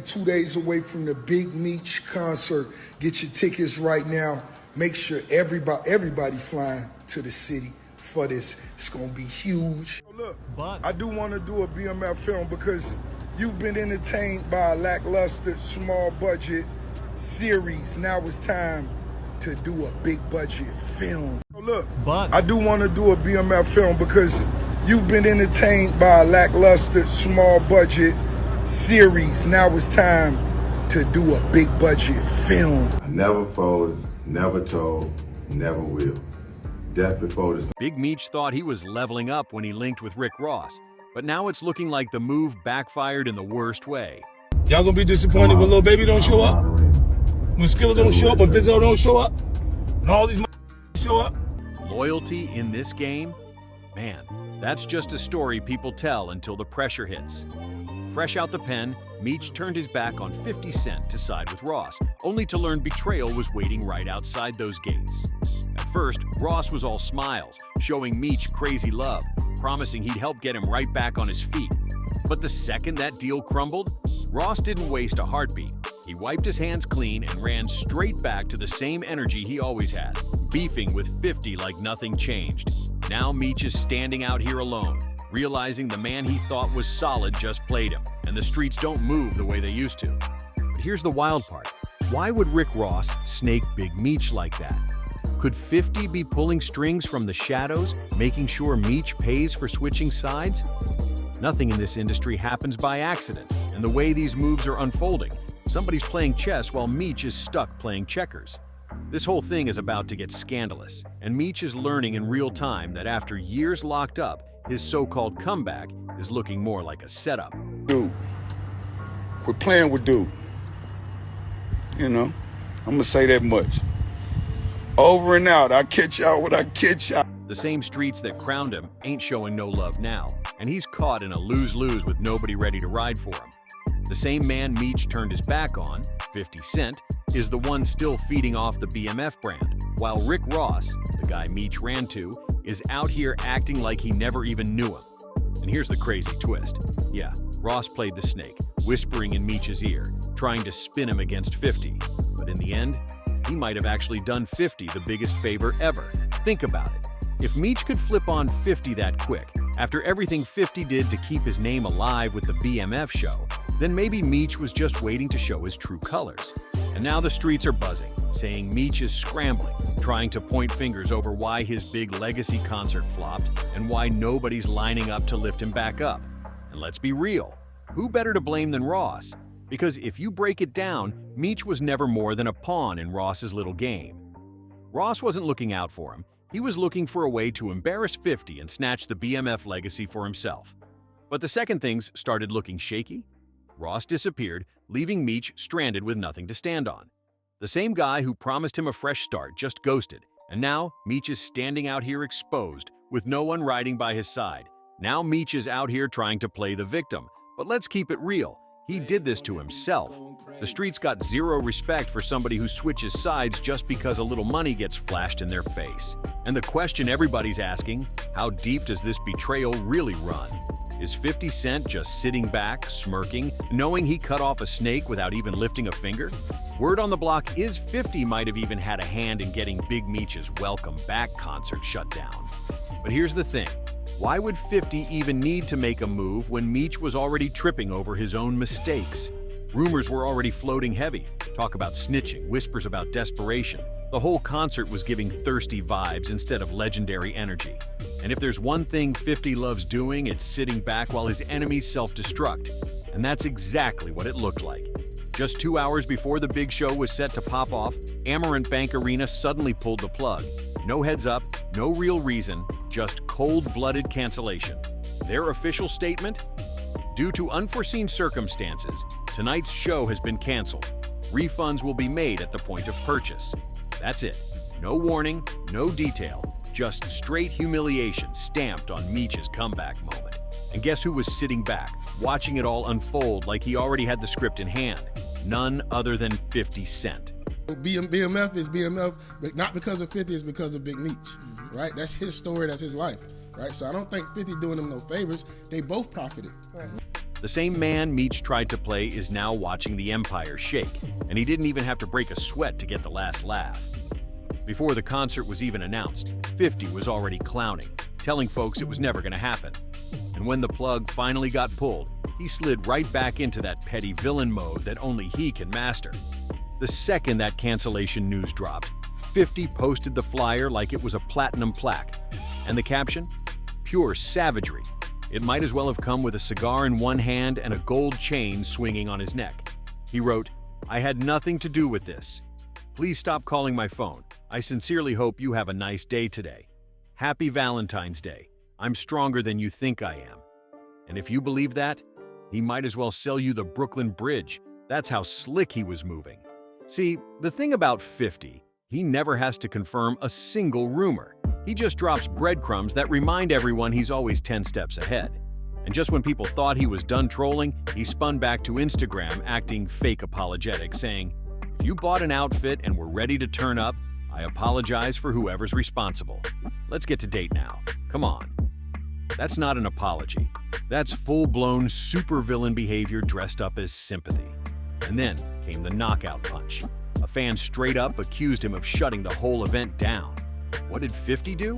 2 days away from the big Meech concert. Get your tickets right now. Make sure everybody flying to the city for this. It's gonna be huge. Look, I do want to do a BMF film because you've been entertained by a lackluster, small budget series. Now it's time to do a big budget film. Look, I do want to do a BMF film because you've been entertained by a lackluster, small budget series. Now it's time to do a big budget film. I never folded, never told, never will. Death before the... Big Meech thought he was leveling up when he linked with Rick Ross, but now it's looking like the move backfired in the worst way. Y'all gonna be disappointed when Lil Baby don't show up? When Skilla don't show up, when Vizzo don't show up? And all these show up? Loyalty in this game? Man, that's just a story people tell until the pressure hits. Fresh out the pen, Meech turned his back on 50 Cent to side with Ross, only to learn betrayal was waiting right outside those gates. At first, Ross was all smiles, showing Meech crazy love, promising he'd help get him right back on his feet. But the second that deal crumbled, Ross didn't waste a heartbeat. He wiped his hands clean and ran straight back to the same energy he always had, beefing with 50 like nothing changed. Now Meech is standing out here alone, realizing the man he thought was solid just played him, and the streets don't move the way they used to. But here's the wild part. Why would Rick Ross snake Big Meech like that? Could 50 be pulling strings from the shadows, making sure Meech pays for switching sides? Nothing in this industry happens by accident, and the way these moves are unfolding, somebody's playing chess while Meech is stuck playing checkers. This whole thing is about to get scandalous, and Meech is learning in real time that after years locked up, his so-called comeback is looking more like a setup. Dude, quit playing with dude. You know, I'm gonna say that much. Over and out, I catch y'all when I catch y'all. The same streets that crowned him ain't showing no love now, and he's caught in a lose-lose with nobody ready to ride for him. The same man Meech turned his back on, 50 Cent, is the one still feeding off the BMF brand, while Rick Ross, the guy Meech ran to, is out here acting like he never even knew him. And here's the crazy twist. Yeah, Ross played the snake, whispering in Meech's ear, trying to spin him against 50. But in the end, he might have actually done 50 the biggest favor ever. Think about it. If Meech could flip on 50 that quick, after everything 50 did to keep his name alive with the BMF show, then maybe Meech was just waiting to show his true colors. And now the streets are buzzing, saying Meech is scrambling, trying to point fingers over why his big legacy concert flopped and why nobody's lining up to lift him back up. And let's be real, who better to blame than Ross? Because if you break it down, Meech was never more than a pawn in Ross's little game. Ross wasn't looking out for him. He was looking for a way to embarrass 50 and snatch the BMF legacy for himself. But the second things started looking shaky, Ross disappeared, leaving Meech stranded with nothing to stand on. The same guy who promised him a fresh start just ghosted, and now Meech is standing out here exposed, with no one riding by his side. Now Meech is out here trying to play the victim, but let's keep it real. He did this to himself. The streets got zero respect for somebody who switches sides just because a little money gets flashed in their face. And the question everybody's asking, how deep does this betrayal really run? Is 50 Cent just sitting back, smirking, knowing he cut off a snake without even lifting a finger? Word on the block is 50 might have even had a hand in getting Big Meech's Welcome Back concert shut down. But here's the thing. Why would 50 even need to make a move when Meech was already tripping over his own mistakes? Rumors were already floating heavy. Talk about snitching, whispers about desperation. The whole concert was giving thirsty vibes instead of legendary energy. And if there's one thing 50 loves doing, it's sitting back while his enemies self-destruct. And that's exactly what it looked like. Just 2 hours before the big show was set to pop off, Amarant Bank Arena suddenly pulled the plug. No heads up, no real reason, just cold-blooded cancellation. Their official statement? Due to unforeseen circumstances, tonight's show has been canceled. Refunds will be made at the point of purchase. That's it. No warning, no detail, just straight humiliation stamped on Meech's comeback moment. And guess who was sitting back, watching it all unfold like he already had the script in hand? None other than 50 Cent. BMF is BMF, but not because of 50, it's because of Big Meech, right? That's his story, that's his life, right? So I don't think 50 doing him no favors. They both profited. Right. The same man Meech tried to play is now watching the empire shake, and he didn't even have to break a sweat to get the last laugh. Before the concert was even announced, 50 was already clowning, telling folks it was never going to happen. And when the plug finally got pulled, he slid right back into that petty villain mode that only he can master. The second that cancellation news dropped, 50 posted the flyer like it was a platinum plaque. And the caption? Pure savagery. It might as well have come with a cigar in one hand and a gold chain swinging on his neck. He wrote, "I had nothing to do with this. Please stop calling my phone. I sincerely hope you have a nice day today. Happy Valentine's Day. I'm stronger than you think I am." And if you believe that, he might as well sell you the Brooklyn Bridge. That's how slick he was moving. See, the thing about 50, he never has to confirm a single rumor. He just drops breadcrumbs that remind everyone he's always 10 steps ahead. And just when people thought he was done trolling, he spun back to Instagram acting fake apologetic, saying, "If you bought an outfit and were ready to turn up, I apologize for whoever's responsible. Let's get to date now. Come on." That's not an apology. That's full-blown supervillain behavior dressed up as sympathy. And then came the knockout punch. A fan straight up accused him of shutting the whole event down. What did 50 do?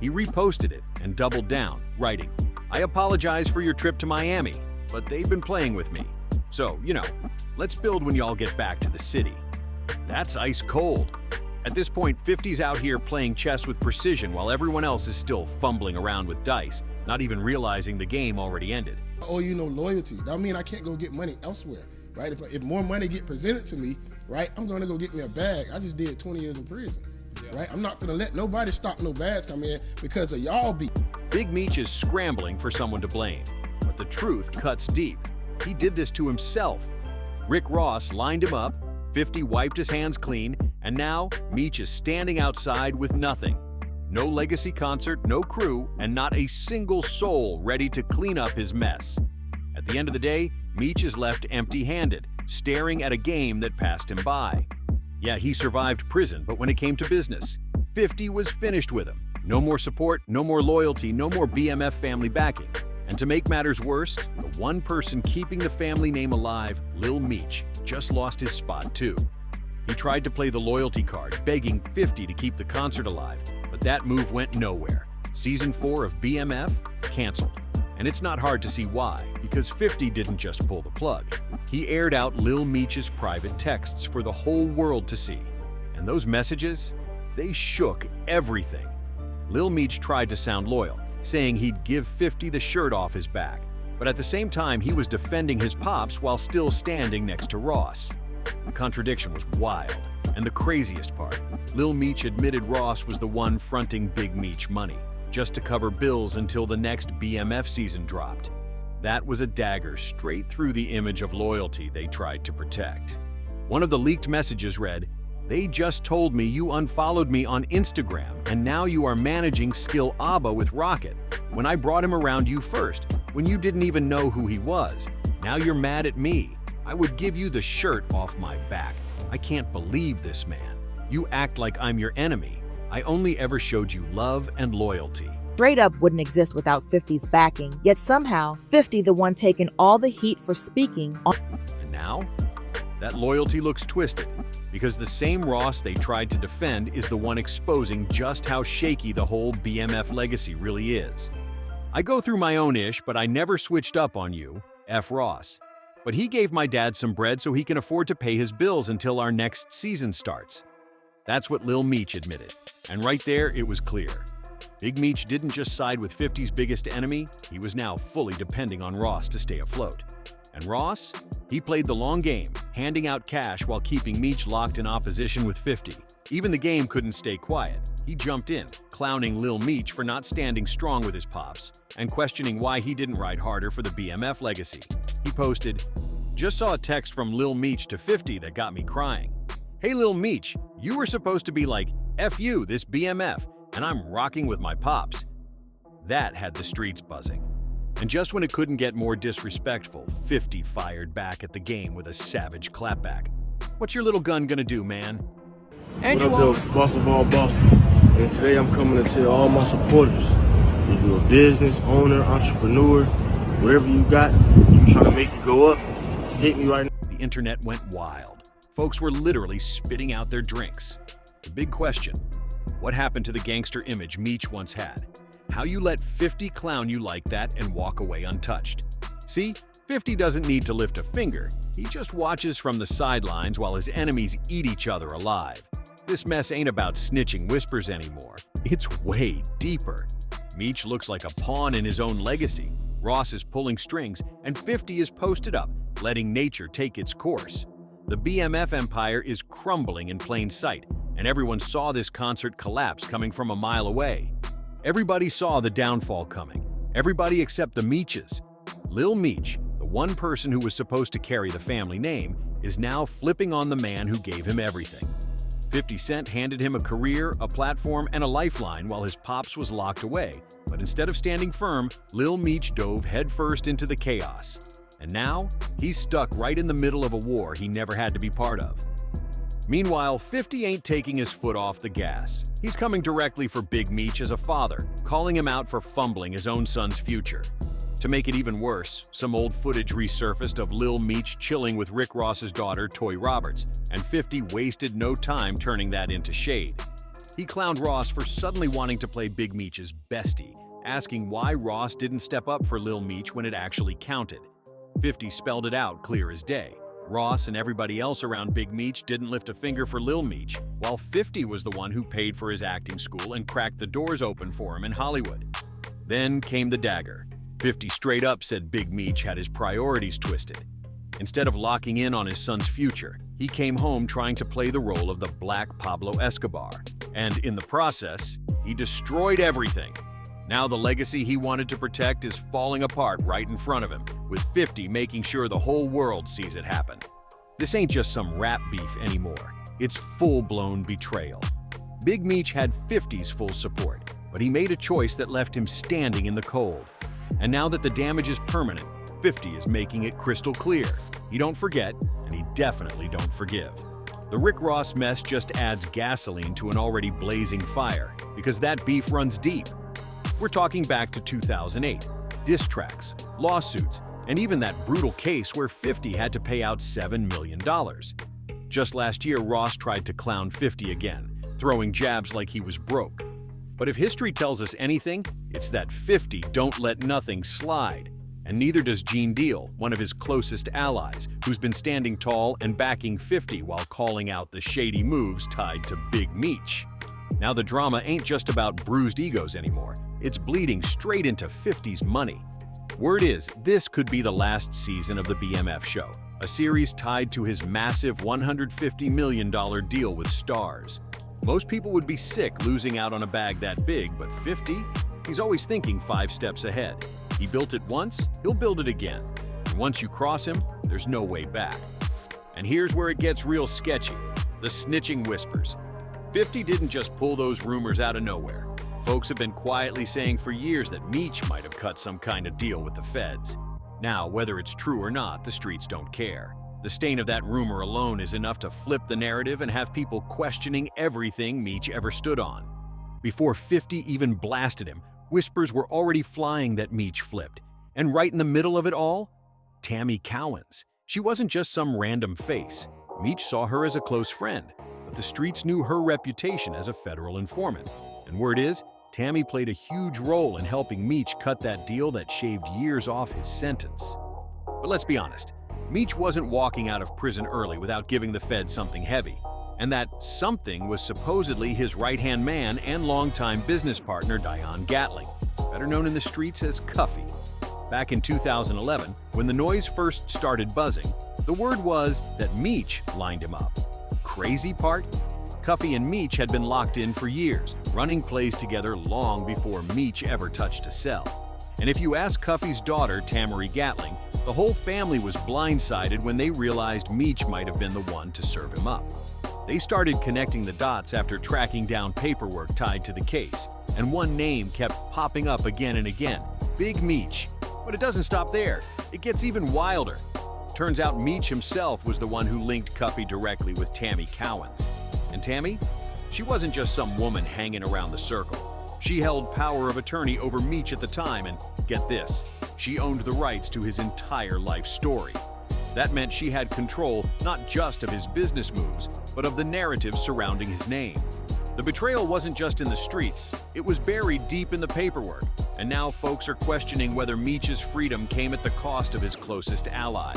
He reposted it and doubled down, writing, "I apologize for your trip to Miami, but they've been playing with me. So, let's build when y'all get back to the city." That's ice cold. At this point, 50's out here playing chess with precision while everyone else is still fumbling around with dice, not even realizing the game already ended. I owe you no loyalty. That mean I can't go get money elsewhere, right? If more money get presented to me, right, I'm gonna go get me a bag. I just did 20 years in prison, right? I'm not gonna let nobody stop no bags come in because of y'all beat. Big Meech is scrambling for someone to blame, but the truth cuts deep. He did this to himself. Rick Ross lined him up, 50 wiped his hands clean, and now Meech is standing outside with nothing. No legacy concert, no crew, and not a single soul ready to clean up his mess. At the end of the day, Meech is left empty-handed, staring at a game that passed him by. Yeah, he survived prison, but when it came to business, 50 was finished with him. No more support, no more loyalty, no more BMF family backing. And to make matters worse, the one person keeping the family name alive, Lil Meech, just lost his spot too. He tried to play the loyalty card, begging 50 to keep the concert alive, but that move went nowhere. Season 4 of BMF canceled. And it's not hard to see why, because 50 didn't just pull the plug. He aired out Lil Meech's private texts for the whole world to see. And those messages, they shook everything. Lil Meech tried to sound loyal, saying he'd give 50 the shirt off his back, but at the same time he was defending his pops while still standing next to Ross. The contradiction was wild, and the craziest part, Lil Meech admitted Ross was the one fronting Big Meech money, just to cover bills until the next BMF season dropped. That was a dagger straight through the image of loyalty they tried to protect. One of the leaked messages read, "They just told me you unfollowed me on Instagram, and now you are managing Skill Abba with Rocket. When I brought him around you first, when you didn't even know who he was. Now you're mad at me. I would give you the shirt off my back. I can't believe this, man. You act like I'm your enemy. I only ever showed you love and loyalty." Straight Up wouldn't exist without 50's backing, yet somehow 50 the one taking all the heat for speaking on. And now, that loyalty looks twisted, because the same Ross they tried to defend is the one exposing just how shaky the whole BMF legacy really is. I go through my own ish, but I never switched up on you, F. Ross. But he gave my dad some bread so he can afford to pay his bills until our next season starts. That's what Lil Meech admitted. And right there, it was clear. Big Meech didn't just side with 50's biggest enemy, he was now fully depending on Ross to stay afloat. And Ross? He played the long game, handing out cash while keeping Meech locked in opposition with 50. Even the game couldn't stay quiet. He jumped in, clowning Lil Meech for not standing strong with his pops, and questioning why he didn't ride harder for the BMF legacy. He posted, "Just saw a text from Lil Meech to 50 that got me crying. Hey Lil Meech, you were supposed to be like, F you, this BMF, and I'm rocking with my pops." That had the streets buzzing. And just when it couldn't get more disrespectful, 50 fired back at the game with a savage clapback. "What's your little gun gonna do, man?" What up, though, boss of all bosses? And today I'm coming to tell all my supporters, if you're a business owner, entrepreneur, Whatever you got, you trying to make it go up, hit me right now. The internet went wild. Folks were literally spitting out their drinks. The big question, what happened to the gangster image Meech once had? How you let 50 clown you like that and walk away untouched? See, 50 doesn't need to lift a finger. He just watches from the sidelines while his enemies eat each other alive. This mess ain't about snitching whispers anymore. It's way deeper. Meech looks like a pawn in his own legacy. Ross is pulling strings, and 50 is posted up, letting nature take its course. The BMF empire is crumbling in plain sight, and everyone saw this concert collapse coming from a mile away. Everybody saw the downfall coming. Everybody except the Meeches. Lil Meech, the one person who was supposed to carry the family name, is now flipping on the man who gave him everything. 50 Cent handed him a career, a platform, and a lifeline while his pops was locked away. But instead of standing firm, Lil Meech dove headfirst into the chaos. And now, he's stuck right in the middle of a war he never had to be part of. Meanwhile, 50 ain't taking his foot off the gas. He's coming directly for Big Meech as a father, calling him out for fumbling his own son's future. To make it even worse, some old footage resurfaced of Lil Meech chilling with Rick Ross's daughter, Toy Roberts, and 50 wasted no time turning that into shade. He clowned Ross for suddenly wanting to play Big Meech's bestie, asking why Ross didn't step up for Lil Meech when it actually counted. 50 spelled it out clear as day. Ross and everybody else around Big Meech didn't lift a finger for Lil Meech, while 50 was the one who paid for his acting school and cracked the doors open for him in Hollywood. Then came the dagger. 50 straight up said Big Meech had his priorities twisted. Instead of locking in on his son's future, he came home trying to play the role of the Black Pablo Escobar. And in the process, he destroyed everything. Now the legacy he wanted to protect is falling apart right in front of him, with 50 making sure the whole world sees it happen. This ain't just some rap beef anymore. It's full-blown betrayal. Big Meech had 50's full support, but he made a choice that left him standing in the cold. And now that the damage is permanent, 50 is making it crystal clear. He don't forget, and he definitely don't forgive. The Rick Ross mess just adds gasoline to an already blazing fire, because that beef runs deep. We're talking back to 2008, diss tracks, lawsuits, and even that brutal case where 50 had to pay out $7 million. Just last year, Ross tried to clown 50 again, throwing jabs like he was broke. But if history tells us anything, it's that 50 don't let nothing slide. And neither does Gene Deal, one of his closest allies, who's been standing tall and backing 50 while calling out the shady moves tied to Big Meech. Now the drama ain't just about bruised egos anymore. It's bleeding straight into 50's money. Word is, this could be the last season of the BMF show, a series tied to his massive $150 million deal with Stars. Most people would be sick losing out on a bag that big, but 50? He's always thinking 5 steps ahead. He built it once, he'll build it again. And once you cross him, there's no way back. And here's where it gets real sketchy, the snitching whispers. 50 didn't just pull those rumors out of nowhere. Folks have been quietly saying for years that Meech might have cut some kind of deal with the feds. Now, whether it's true or not, the streets don't care. The stain of that rumor alone is enough to flip the narrative and have people questioning everything Meech ever stood on. Before 50 even blasted him, whispers were already flying that Meech flipped. And right in the middle of it all, Tammy Cowens. She wasn't just some random face. Meech saw her as a close friend, but the streets knew her reputation as a federal informant. And word is, Tammy played a huge role in helping Meech cut that deal that shaved years off his sentence. But let's be honest, Meech wasn't walking out of prison early without giving the Fed something heavy. And that something was supposedly his right-hand man and longtime business partner, Dion Gatling, better known in the streets as Cuffy. Back in 2011, when the noise first started buzzing, the word was that Meech lined him up. Crazy part? Cuffy and Meech had been locked in for years, running plays together long before Meech ever touched a cell. And if you ask Cuffy's daughter, Tamari Gatling, the whole family was blindsided when they realized Meech might have been the one to serve him up. They started connecting the dots after tracking down paperwork tied to the case, and one name kept popping up again and again, Big Meech. But it doesn't stop there. It gets even wilder. Turns out Meech himself was the one who linked Cuffy directly with Tammy Cowens. And Tammy? She wasn't just some woman hanging around the circle. She held power of attorney over Meech at the time, and get this, she owned the rights to his entire life story. That meant she had control not just of his business moves, but of the narrative surrounding his name. The betrayal wasn't just in the streets, it was buried deep in the paperwork, and now folks are questioning whether Meech's freedom came at the cost of his closest ally.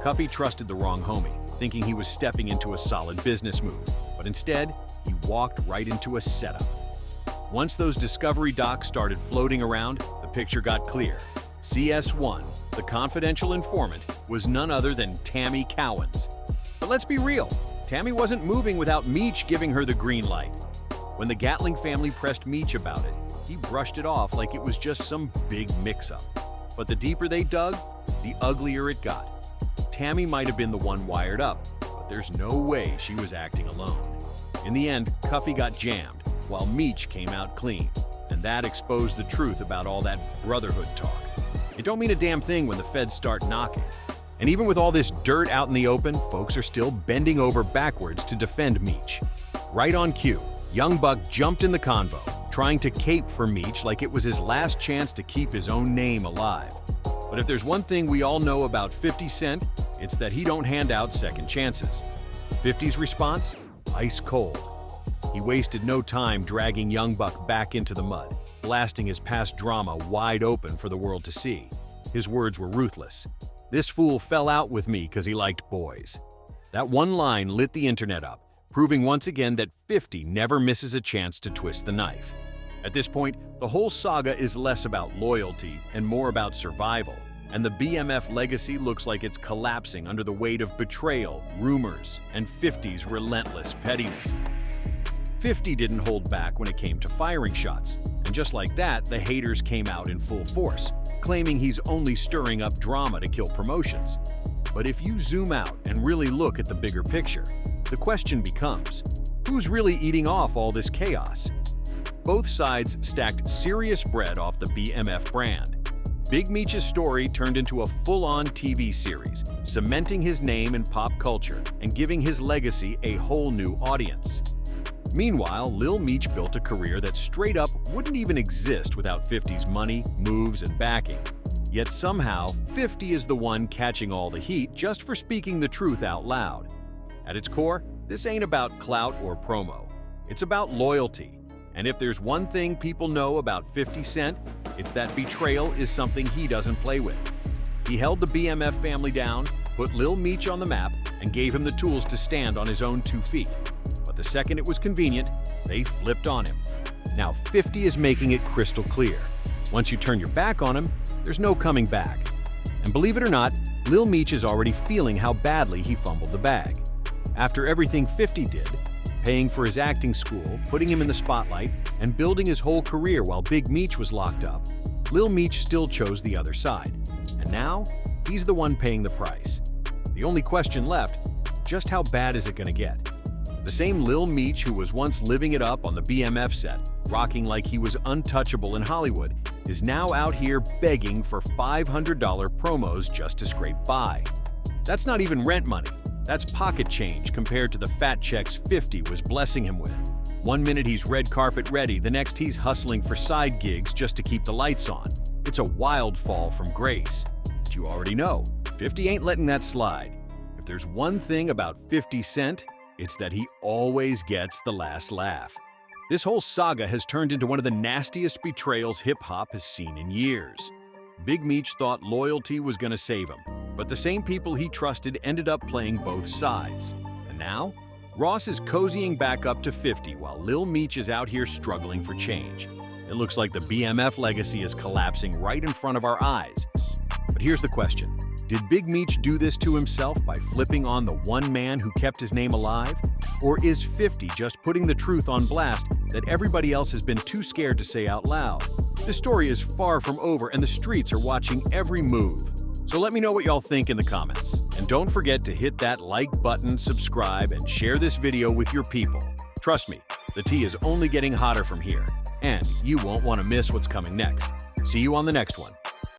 Cuffy trusted the wrong homie, thinking he was stepping into a solid business move, but instead, he walked right into a setup. Once those discovery docs started floating around, the picture got clear. CS1, the confidential informant, was none other than Tammy Cowens. But let's be real, Tammy wasn't moving without Meech giving her the green light. When the Gatling family pressed Meech about it, he brushed it off like it was just some big mix-up. But the deeper they dug, the uglier it got. Tammy might have been the one wired up, but there's no way she was acting alone. In the end, Cuffy got jammed, while Meech came out clean, and that exposed the truth about all that brotherhood talk. It don't mean a damn thing when the feds start knocking. And even with all this dirt out in the open, folks are still bending over backwards to defend Meech. Right on cue, Young Buck jumped in the convo, trying to cape for Meech like it was his last chance to keep his own name alive. But if there's one thing we all know about 50 Cent, it's that he don't hand out second chances. 50's response? Ice cold. He wasted no time dragging Young Buck back into the mud, blasting his past drama wide open for the world to see. His words were ruthless. "This fool fell out with me because he liked boys." That one line lit the internet up, proving once again that 50 never misses a chance to twist the knife. At this point, the whole saga is less about loyalty and more about survival, and the BMF legacy looks like it's collapsing under the weight of betrayal, rumors, and 50's relentless pettiness. 50 didn't hold back when it came to firing shots, and just like that, the haters came out in full force, claiming he's only stirring up drama to kill promotions. But if you zoom out and really look at the bigger picture, the question becomes, who's really eating off all this chaos? Both sides stacked serious bread off the BMF brand. Big Meech's story turned into a full-on TV series, cementing his name in pop culture and giving his legacy a whole new audience. Meanwhile, Lil Meech built a career that straight up wouldn't even exist without 50's money, moves, and backing. Yet somehow, 50 is the one catching all the heat just for speaking the truth out loud. At its core, this ain't about clout or promo. It's about loyalty. And if there's one thing people know about 50 Cent, it's that betrayal is something he doesn't play with. He held the BMF family down, put Lil Meech on the map, and gave him the tools to stand on his own 2 feet. But the second it was convenient, they flipped on him. Now 50 is making it crystal clear. Once you turn your back on him, there's no coming back. And believe it or not, Lil Meech is already feeling how badly he fumbled the bag. After everything 50 did, paying for his acting school, putting him in the spotlight, and building his whole career while Big Meech was locked up, Lil Meech still chose the other side. And now, he's the one paying the price. The only question left, just how bad is it gonna get? The same Lil Meech who was once living it up on the BMF set, rocking like he was untouchable in Hollywood, is now out here begging for $500 promos just to scrape by. That's not even rent money. That's pocket change compared to the fat checks 50 was blessing him with. One minute he's red carpet ready, the next he's hustling for side gigs just to keep the lights on. It's a wild fall from grace. But you already know, 50 ain't letting that slide. If there's one thing about 50 Cent, it's that he always gets the last laugh. This whole saga has turned into one of the nastiest betrayals hip-hop has seen in years. Big Meech thought loyalty was gonna save him, but the same people he trusted ended up playing both sides. And now, Ross is cozying back up to 50 while Lil Meech is out here struggling for change. It looks like the BMF legacy is collapsing right in front of our eyes. But here's the question. Did Big Meech do this to himself by flipping on the one man who kept his name alive? Or is 50 just putting the truth on blast that everybody else has been too scared to say out loud? This story is far from over and the streets are watching every move. So let me know what y'all think in the comments. And don't forget to hit that like button, subscribe, and share this video with your people. Trust me, the tea is only getting hotter from here, and you won't want to miss what's coming next. See you on the next one.